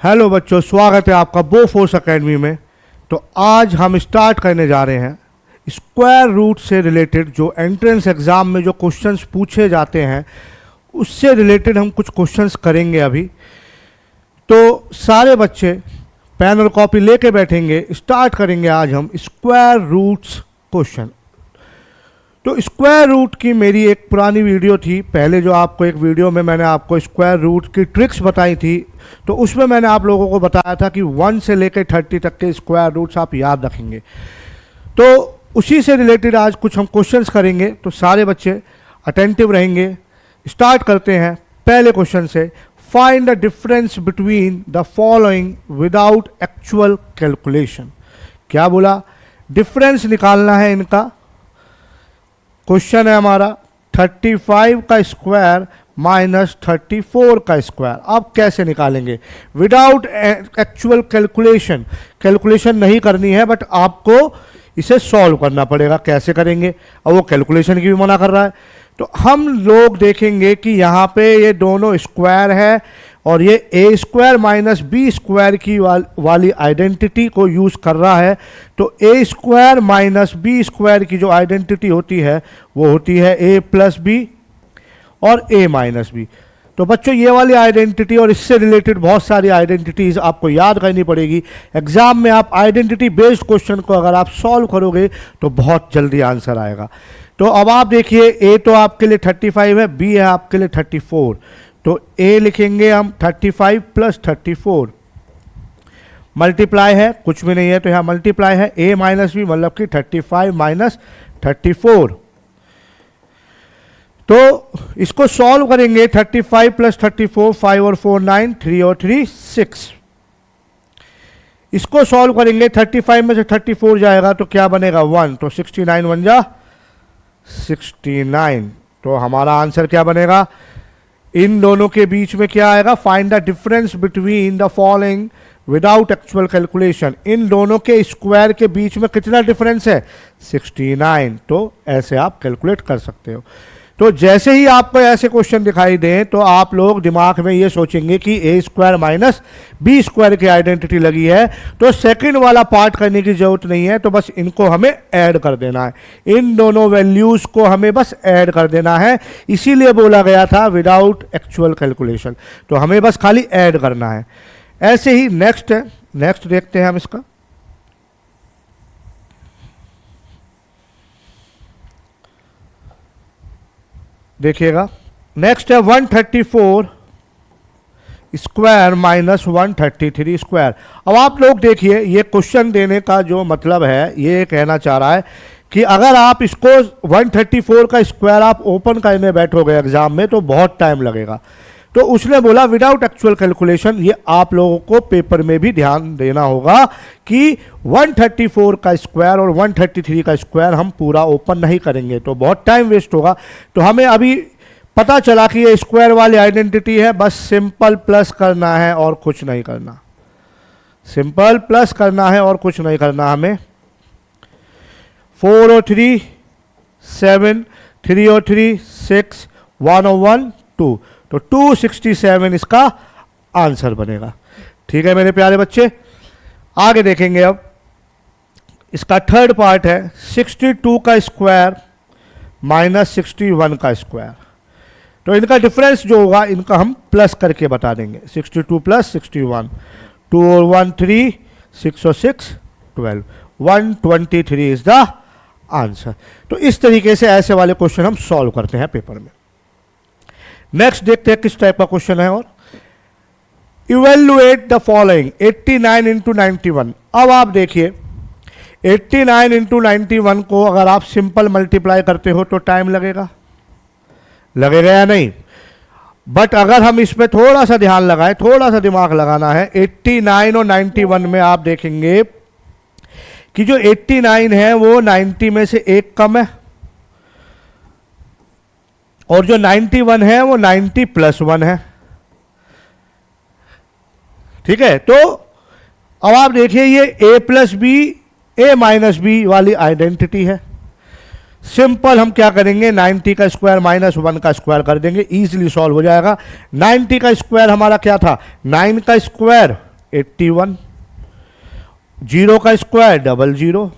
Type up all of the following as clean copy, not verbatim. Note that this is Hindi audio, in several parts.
हेलो बच्चों, स्वागत है आपका बोफोर्स एकेडमी में। तो आज हम स्टार्ट करने जा रहे हैं स्क्वायर रूट से रिलेटेड जो एंट्रेंस एग्ज़ाम में जो क्वेश्चंस पूछे जाते हैं उससे रिलेटेड हम कुछ क्वेश्चंस करेंगे अभी। तो सारे बच्चे पेन और कॉपी लेके बैठेंगे, स्टार्ट करेंगे आज हम स्क्वायर रूट्स क्वेश्चन। तो स्क्वायर रूट की मेरी एक पुरानी वीडियो थी पहले, जो आपको एक वीडियो में मैंने आपको स्क्वायर रूट की ट्रिक्स बताई थी। तो उसमें मैंने आप लोगों को बताया था कि 1 से लेकर 30 तक के स्क्वायर रूट्स आप याद रखेंगे। तो उसी से रिलेटेड आज कुछ हम क्वेश्चंस करेंगे, तो सारे बच्चे अटेंटिव रहेंगे। स्टार्ट करते हैं पहले क्वेश्चन से। Find the difference between the following without actual calculation. क्या बोला? डिफरेंस निकालना है इनका। क्वेश्चन है हमारा 35 का स्क्वायर माइनस 34 का स्क्वायर। अब कैसे निकालेंगे? Without actual calculation. कैलकुलेशन नहीं करनी है, बट आपको इसे सॉल्व करना पड़ेगा। कैसे करेंगे? अब वो कैलकुलेशन की भी मना कर रहा है। तो हम लोग देखेंगे कि यहाँ पे ये दोनों स्क्वायर है और ये ए स्क्वायर माइनस बी स्क्वायर की वाली आइडेंटिटी को यूज़ कर रहा है। तो ए स्क्वायर माइनस बी स्क्वायर की जो आइडेंटिटी होती है वो होती है ए प्लस बी और ए माइनस बी। तो बच्चों ये वाली आइडेंटिटी और इससे रिलेटेड बहुत सारी आइडेंटिटीज़ आपको याद करनी पड़ेगी। एग्जाम में आप आइडेंटिटी बेस्ड क्वेश्चन को अगर आप सॉल्व करोगे तो बहुत जल्दी आंसर आएगा। तो अब आप देखिए, ए तो आपके लिए 35 है, बी है आपके लिए 34। तो ए लिखेंगे हम 35 प्लस 34, मल्टीप्लाई है, कुछ भी नहीं है तो यहाँ मल्टीप्लाई है, ए माइनस बी मतलब कि 35 माइनस 34। तो इसको सॉल्व करेंगे। 35 प्लस 34, 5 और 4 9, 3 और 3 6। इसको सॉल्व करेंगे, 35 में से 34 जाएगा तो क्या बनेगा? 1। तो 69 बन जा 69। तो हमारा आंसर क्या बनेगा? इन दोनों के बीच में क्या आएगा? Find the difference between the following without actual calculation. इन दोनों के स्क्वायर के बीच में कितना डिफरेंस है? 69। तो ऐसे आप कैलकुलेट कर सकते हो। तो जैसे ही आपको ऐसे क्वेश्चन दिखाई दें तो आप लोग दिमाग में ये सोचेंगे कि ए स्क्वायर माइनस बी स्क्वायर की आइडेंटिटी लगी है, तो सेकंड वाला पार्ट करने की जरूरत नहीं है। तो बस इनको हमें ऐड कर देना है, इन दोनों वैल्यूज को हमें बस ऐड कर देना है। इसीलिए बोला गया था विदाउट एक्चुअल कैलकुलेशन। तो हमें बस खाली ऐड करना है। ऐसे ही नेक्स्ट है, नेक्स्ट देखते हैं हम इसका। देखिएगा, नेक्स्ट है 134 स्क्वायर माइनस 133 स्क्वायर। अब आप लोग देखिए, ये क्वेश्चन देने का जो मतलब है ये कहना चाह रहा है कि अगर आप इसको 134 का स्क्वायर आप ओपन करने बैठोगे एग्जाम में तो बहुत टाइम लगेगा। तो उसने बोला विदाउट एक्चुअल कैलकुलेशन। ये आप लोगों को पेपर में भी ध्यान देना होगा कि 134 का स्क्वायर और 133 का स्क्वायर हम पूरा ओपन नहीं करेंगे तो बहुत टाइम वेस्ट होगा। तो हमें अभी पता चला कि ये स्क्वायर वाली आइडेंटिटी है, बस सिंपल प्लस करना है और कुछ नहीं करना। सिंपल प्लस करना है और कुछ नहीं करना हमें। 4 और 3 7, 3 और 3 6, 1 और 1 2। तो 267 इसका आंसर बनेगा। ठीक है मेरे प्यारे बच्चे, आगे देखेंगे। अब इसका थर्ड पार्ट है 62 का स्क्वायर माइनस 61 का स्क्वायर। तो इनका डिफरेंस जो होगा इनका हम प्लस करके बता देंगे। 62 प्लस 61, 2 और 1 3, 6 और 6 12, 123 इज द आंसर। तो इस तरीके से ऐसे वाले क्वेश्चन हम सॉल्व करते हैं पेपर में। नेक्स्ट देखते हैं किस टाइप का क्वेश्चन है। और इवेल्युएट द फॉलोइंग 89 इंटू 91। अब आप देखिए 89 इंटू 91 को अगर आप सिंपल मल्टीप्लाई करते हो तो टाइम लगेगा या नहीं? बट अगर हम इसमें थोड़ा सा ध्यान लगाएं, थोड़ा सा दिमाग लगाना है। 89 और 91 में आप देखेंगे कि जो 89 है वो 90 में से एक कम है और जो 91 है वो 90 प्लस 1 है। ठीक है, तो अब आप देखिए ये a plus B A minus B वाली आइडेंटिटी है। सिंपल हम क्या करेंगे, 90 का स्क्वायर माइनस 1 का स्क्वायर कर देंगे, इजीली सॉल्व हो जाएगा। 90 का स्क्वायर हमारा क्या था, 9 का स्क्वायर 81, 0 का स्क्वायर 00,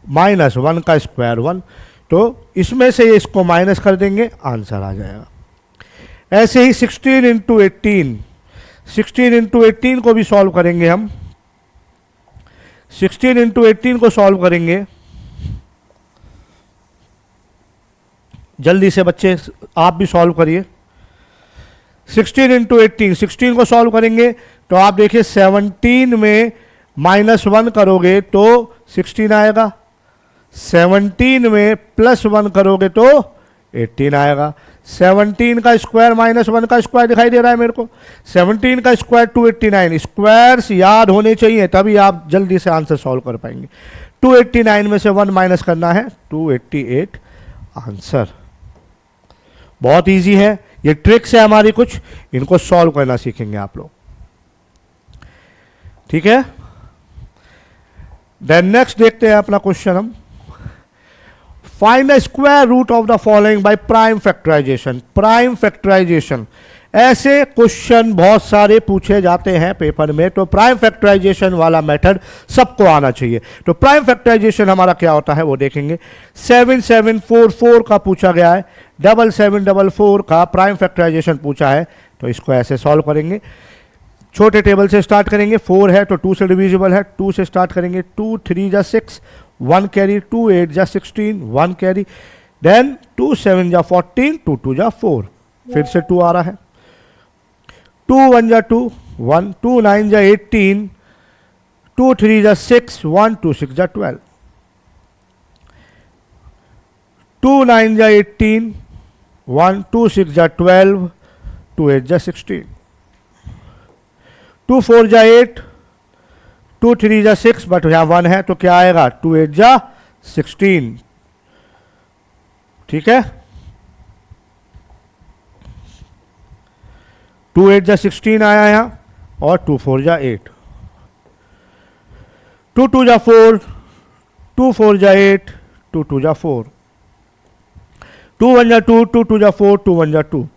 -1 का स्क्वायर 1। तो इसमें से इसको माइनस कर देंगे, आंसर आ जाएगा। ऐसे ही 16 इंटू 18, 16 इंटू 18 को भी सॉल्व करेंगे हम। 16 इंटू 18 को सॉल्व करेंगे, जल्दी से बच्चे आप भी सॉल्व करिए। 16 इंटू 18, 16 को सॉल्व करेंगे तो आप देखिए 17 में -1 करोगे तो 16 आएगा, 17 में +1 करोगे तो 18 आएगा। 17 का स्क्वायर -1 का स्क्वायर दिखाई दे रहा है मेरे को। 17 का स्क्वायर 289, स्क्वायर्स याद होने चाहिए तभी आप जल्दी से आंसर सॉल्व कर पाएंगे। 289 में से 1 माइनस करना है, 288 आंसर। बहुत इजी है, ये ट्रिक्स है हमारी कुछ, इनको सॉल्व करना सीखेंगे आप लोग, ठीक है। देन नेक्स्ट देखते हैं अपना क्वेश्चन हम। Find the square root of the following by prime factorization. Prime factorization, ऐसे क्वेश्चन बहुत सारे पूछे जाते हैं पेपर में, तो प्राइम फैक्टराइजेशन वाला मेथड सबको आना चाहिए। तो प्राइम फैक्टराइजेशन हमारा क्या होता है वो देखेंगे। 7744 का पूछा गया है, 7744 का प्राइम फैक्टराइजेशन पूछा है, तो इसको ऐसे सॉल्व करेंगे। छोटे टेबल से स्टार्ट करेंगे, 4 है तो 2 से डिविजिबल है, 2 से स्टार्ट करेंगे, 2 3 जा 6, 1 कैरी, 2 8 जा 16, 1 कैरी, देन 2 7 जा 14, 2 2 जा 4, फिर से 2 आ रहा है, 2 1 जा 2, 1, 2 9 जा 18, 2 3 जा 6, 1 2 6 जा 12, 2 9 जा 18, 1 2 6 जा 12, 2 8 जा 16, 2 4 जा 8, 2 3 जा 6, बट यहाँ 1 है तो क्या आएगा, 2 8 जा 16, ठीक है। 2 8 जा 16 आया यहाँ, और 2 4 जा 8, 2 2 जा 4, 2 4 जा 8, 2 2 जा 4, 2 1 जा 2, 2 2 जा 4, 2 1 जा 2।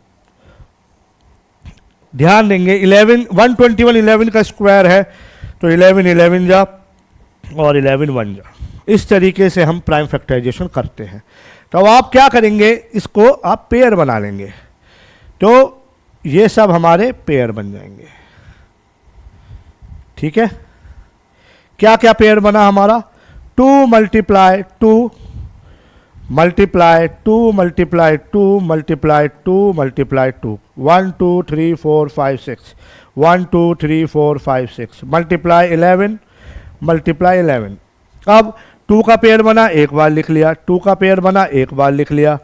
ध्यान देंगे 11 121 11 का स्क्वायर है तो 11 11 जा और 11 1 जा। इस तरीके से हम प्राइम फैक्टराइजेशन करते हैं। तो अब आप क्या करेंगे, इसको आप पेयर बना लेंगे, तो ये सब हमारे पेयर बन जाएंगे, ठीक है। क्या क्या पेयर बना हमारा, 2 multiply 2 multiply 2 multiply 2 multiply 2 multiply 2, 1 2 3 4 5 6, 1 2 3 4 5 6, multiply 11 multiply 11। अब 2 का पेयर बना, एक बार लिख लिया, 2 का पेयर बना, एक बार लिख लिया,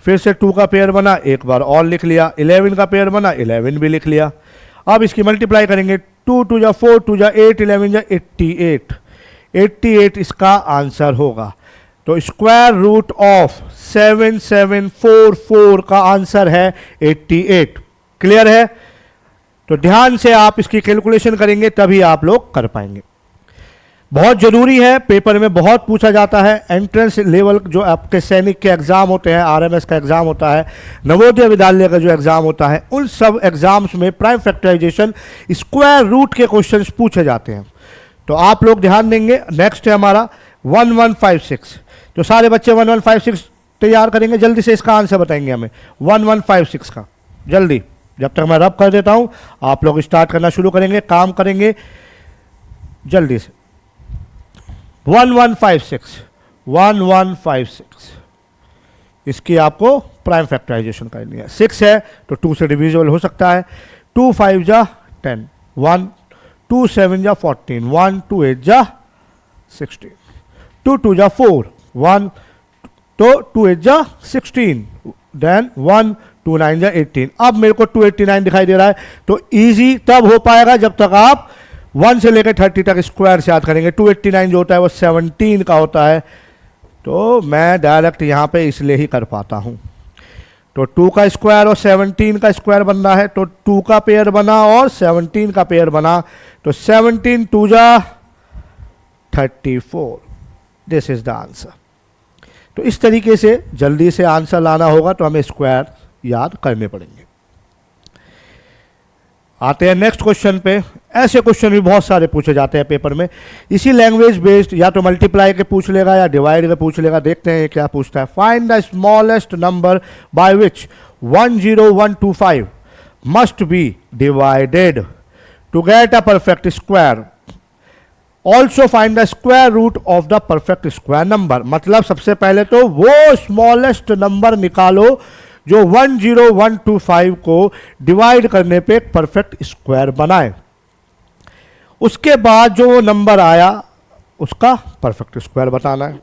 फिर से 2 का पेयर बना, एक बार और लिख लिया, 11 का पेयर बना, 11 भी लिख लिया। अब इसकी मल्टीप्लाई करेंगे, 2 2 जा 4, 2 जा 8, 11 जा 88, 88 इसका आंसर होगा। तो स्क्वायर रूट ऑफ 7744 का आंसर है 88। क्लियर है? तो ध्यान से आप इसकी कैलकुलेशन करेंगे तभी आप लोग कर पाएंगे। बहुत जरूरी है, पेपर में बहुत पूछा जाता है। एंट्रेंस लेवल जो आपके सैनिक के एग्जाम होते हैं, आरएमएस का एग्जाम होता है, नवोदय विद्यालय का जो एग्जाम होता है, उन सब एग्जाम्स में प्राइम फैक्टराइजेशन स्क्वायर रूट के क्वेश्चंस पूछे जाते हैं। तो आप लोग ध्यान देंगे। नेक्स्ट है हमारा 1156। तो सारे बच्चे 1156 तैयार करेंगे, जल्दी से इसका आंसर बताएंगे हमें 1156 का। जल्दी, जब तक मैं रब कर देता हूं आप लोग स्टार्ट करना शुरू करेंगे, काम करेंगे जल्दी से। 1156 इसकी आपको प्राइम फैक्टराइजेशन करनी है। 6 है तो 2 से डिविजिबल हो सकता है। 2 5 जा 10, 1 2 7 जा 14, 1 2 8 जा 16, 2 2 जा 4, 1 तो 2 8 जा 16, देन 1 2 9 जा 18। अब मेरे को 289 दिखाई दे रहा है, तो इजी तब हो पाएगा जब तक आप 1 से लेकर 30 तक स्क्वायर से याद करेंगे। 289 जो होता है वो 17 का होता है, तो मैं डायरेक्ट यहाँ पे इसलिए ही कर पाता हूँ। तो 2 का स्क्वायर और 17 का स्क्वायर बन रहा है, तो 2 का पेयर बना और 17 का पेयर बना, तो 17 2 जा 34। This is the answer. तो इस तरीके से जल्दी से आंसर लाना होगा तो हमें स्क्वायर याद करने पड़ेंगे। आते हैं नेक्स्ट क्वेश्चन पे। ऐसे क्वेश्चन भी बहुत सारे पूछे जाते हैं पेपर में, इसी लैंग्वेज बेस्ड, या तो मल्टीप्लाई के पूछ लेगा या डिवाइड के पूछ लेगा। देखते हैं ये क्या पूछता है। Find the smallest number by which 10125 must be divided to get a perfect square. Also find the square root of the perfect square number. मतलब सबसे पहले तो वो स्मॉलेस्ट नंबर निकालो जो 10125 को डिवाइड करने पे एक परफेक्ट स्क्वायर बनाए। उसके बाद जो नंबर आया उसका परफेक्ट स्क्वायर बताना है।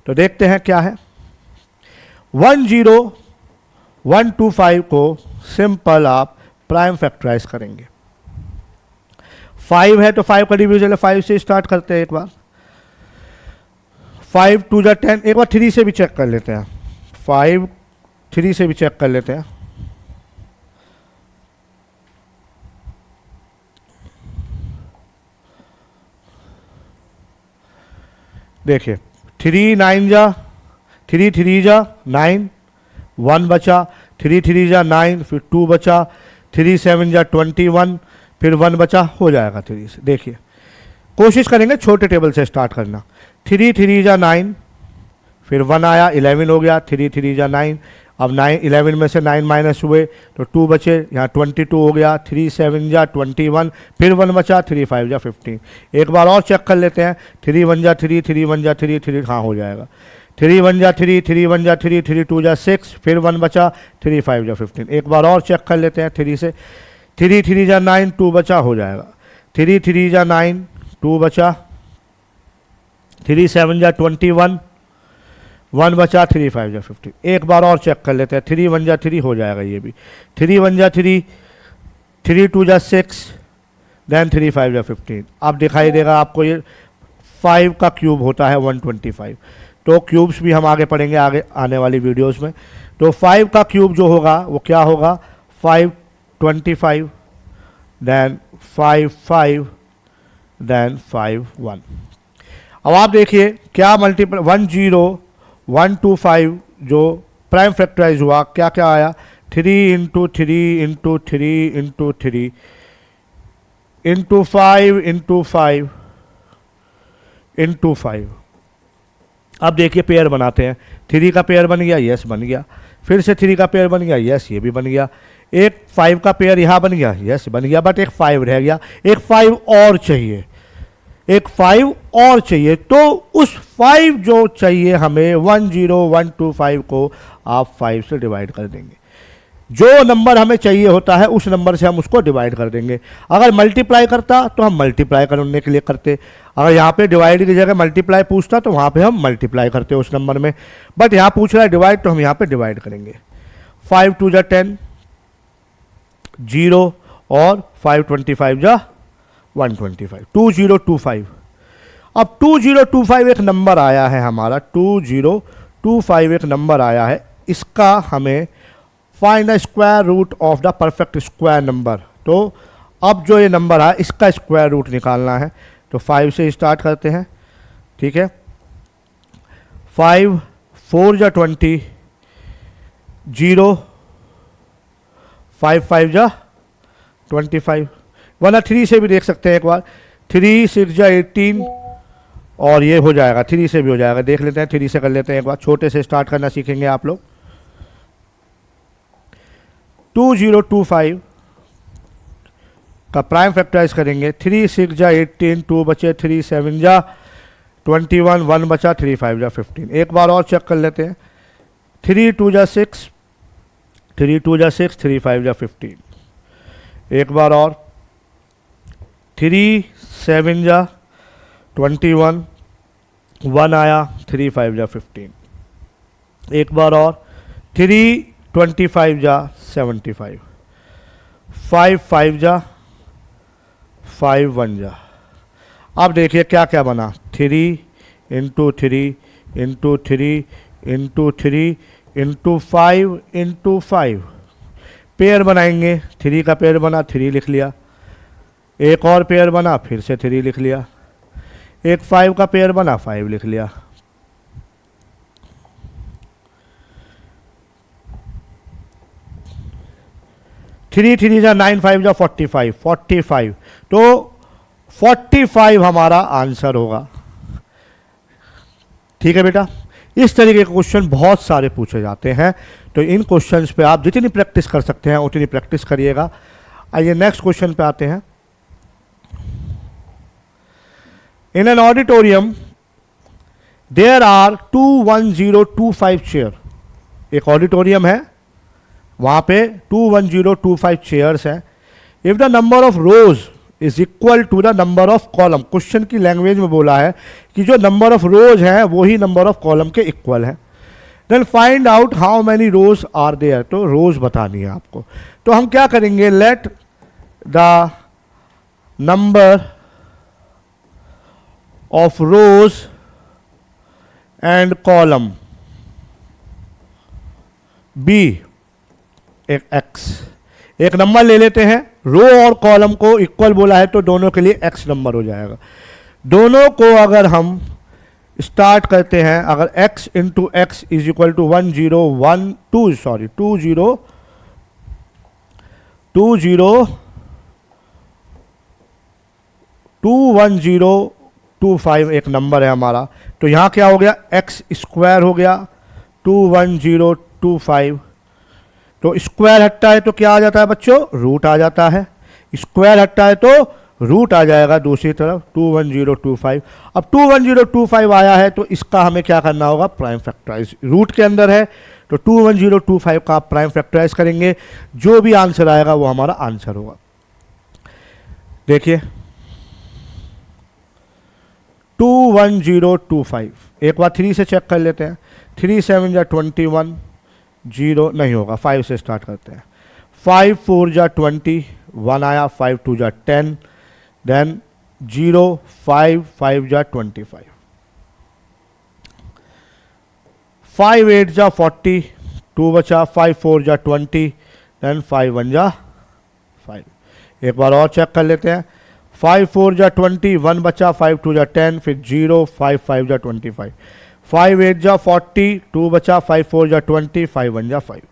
तो देखते हैं क्या है। 10125 को सिंपल आप प्राइम फैक्टराइज करेंगे। 5 है तो 5 का डिवीजन है, 5 से स्टार्ट करते हैं एक बार। 5 2 जा 10, एक बार 3 से भी चेक कर लेते हैं। 5 3 से भी चेक कर लेते हैं। देखिए 3 9 जा 3 3 जा 9, 1 बचा, 3 3 जा 9, फिर 2 बचा, 3 7 जा 21, फिर 1 बचा, हो जाएगा 3 से। देखिए कोशिश करेंगे छोटे टेबल से स्टार्ट करना। 3 3 जा 9, फिर 1 आया 11 हो गया, 3 3 जा 9। अब 9 11 में से 9 माइनस हुए तो 2 बचे, यहाँ 22 हो गया। 3 7 जा 21, फिर 1 बचा, 3 5 जा 15। एक बार और चेक कर लेते हैं। 3 1 जा 3, 3 1 जा 3, 3 हाँ हो जाएगा। 3 1 जा 3, 3 1 जा 3, 3 2 जा 6, फिर 1 बचा, 3 5 जा 15। एक बार और चेक कर लेते हैं 3 से। 3 3 जा 9, 2 बचा, हो जाएगा। 3 3 जा 9, 2 बचा, 3 7 जा 21, 1 बचा, 3 5 जा 15। एक बार और चेक कर लेते हैं। 3 1 जा 3 हो जाएगा ये भी। 3 1 जा 3, 3 2 जा 6, देन 3 5 जा 15। अब दिखाई देगा आपको ये 5 का क्यूब होता है 125। तो क्यूब्स भी हम आगे पढ़ेंगे आगे आने वाली वीडियोस में। तो 5 का क्यूब जो होगा वो क्या होगा, 525, देन 5 5, देन 5 1। अब आप देखिए क्या मल्टीपल 10125 जो प्राइम फैक्टराइज हुआ, क्या क्या आया। 3 into 3 into 3 into 3 into 5 into 5 into 5। अब देखिए पेयर बनाते हैं। 3 का पेयर बन गया, यस बन गया। फिर से 3 का पेयर बन गया, यस ये भी बन गया। एक 5 का पेयर यहाँ बन गया, यस बन गया, बट एक 5 रह गया। एक 5 और चाहिए, एक 5 और चाहिए। तो उस 5 जो चाहिए हमें 10125 को आप 5 से डिवाइड कर देंगे। जो नंबर हमें चाहिए होता है उस नंबर से हम उसको डिवाइड कर देंगे। अगर मल्टीप्लाई करता तो हम मल्टीप्लाई करने के लिए करते। अगर यहाँ पे डिवाइड की जगह मल्टीप्लाई पूछता तो वहाँ पे हम मल्टीप्लाई करते उस नंबर में। बट यहाँ पूछ रहा है डिवाइड, तो हम यहाँ पे डिवाइड करेंगे। 5 2 जा 10, 0 और 5 25 जा 125, 2025। अब 2025 एक नंबर आया है हमारा, 2025 एक नंबर आया है। इसका हमें find the square root of the perfect square number. तो अब जो ये नंबर है इसका स्क्वायर रूट निकालना है। तो 5 से स्टार्ट करते हैं, ठीक है। 5 4 जा 20, 0 5 5 जा 25, वरना 3 से भी देख सकते हैं एक बार। 3 6 जा 18, और ये हो जाएगा, 3 से भी हो जाएगा। देख लेते हैं, 3 से कर लेते हैं एक बार। छोटे से स्टार्ट करना सीखेंगे आप लोग। 2025 का प्राइम फैक्टराइज करेंगे। 3 6 जा 18, 2 बचे, 3 7 जा 21, 1 बचा, 3 5 जा 15। एक बार और चेक कर लेते हैं। 3 2 जा 6, 3 2 जा 6, 3 5 जा 15। एक बार और 3 7 जा 21, 1 आया, 3 5 जा 15। एक बार और 3 25 जा 75, 5 5 जा 5 1 जा। अब देखिए क्या क्या बना। 3 into 3 into 3 into 3 into 5 into 5। Pair बनाएंगे। 3 का पेयर बना, 3 लिख लिया। एक और पेयर बना, फिर से 3 लिख लिया। एक 5 का पेयर बना, 5 लिख लिया। 3 3 जा 9 5 जा 45, 45, तो 45 हमारा आंसर होगा। ठीक है बेटा, इस तरीके के क्वेश्चन बहुत सारे पूछे जाते हैं, तो इन क्वेश्चंस पे आप जितनी प्रैक्टिस कर सकते हैं उतनी प्रैक्टिस करिएगा। आइए नेक्स्ट क्वेश्चन पे आते हैं। In an auditorium there are 21025 chair. एक ऑडिटोरियम है, वहां पे 21025 चेयर्स हैं। If the number of rows is equal to the number of column, question की लैंग्वेज में बोला है कि जो नंबर ऑफ रोज हैं वो ही नंबर ऑफ कॉलम के इक्वल है। Then find out how many rows are there, तो रोज बतानी है आपको। तो हम क्या करेंगे, let the number of rows and column be एक एक्स। एक नंबर ले लेते हैं, रो और कॉलम को इक्वल बोला है तो दोनों के लिए एक्स नंबर हो जाएगा। दोनों को अगर हम स्टार्ट करते हैं, अगर x into x is equal to 21025 एक नंबर है हमारा, तो यहाँ क्या हो गया, x स्क्वायर हो गया 21025। तो स्क्वायर हटता है तो क्या आ जाता है बच्चों, रूट आ जाता है। स्क्वायर हटता है तो रूट आ जाएगा दूसरी तरफ 21025। अब 21025 आया है तो इसका हमें क्या करना होगा, प्राइम फैक्टराइज। रूट के अंदर है तो 21025 का आप प्राइम फैक्टराइज करेंगे, जो भी आंसर आएगा वो हमारा आंसर होगा। देखिए 21025, एक बार 3 से चेक कर लेते हैं। 3 7 जा 21, 0 नहीं होगा, 5 से स्टार्ट करते हैं। 5 4 जा 20, 1 आया, 5 2 जा 10, देन 0 5 5 जा 25, 5 8 जा 40, 2 बचा, 5 4 जा 20, देन 5 1 जा 5। एक बार और चेक कर लेते हैं। 5 4 जा 20, 1 बचा, 5 2 जा 10, फिर 0 5 5 जा 25, 5 8 जा 40, 2 बचा, 5 4 जा 20, 5 1 जा 5।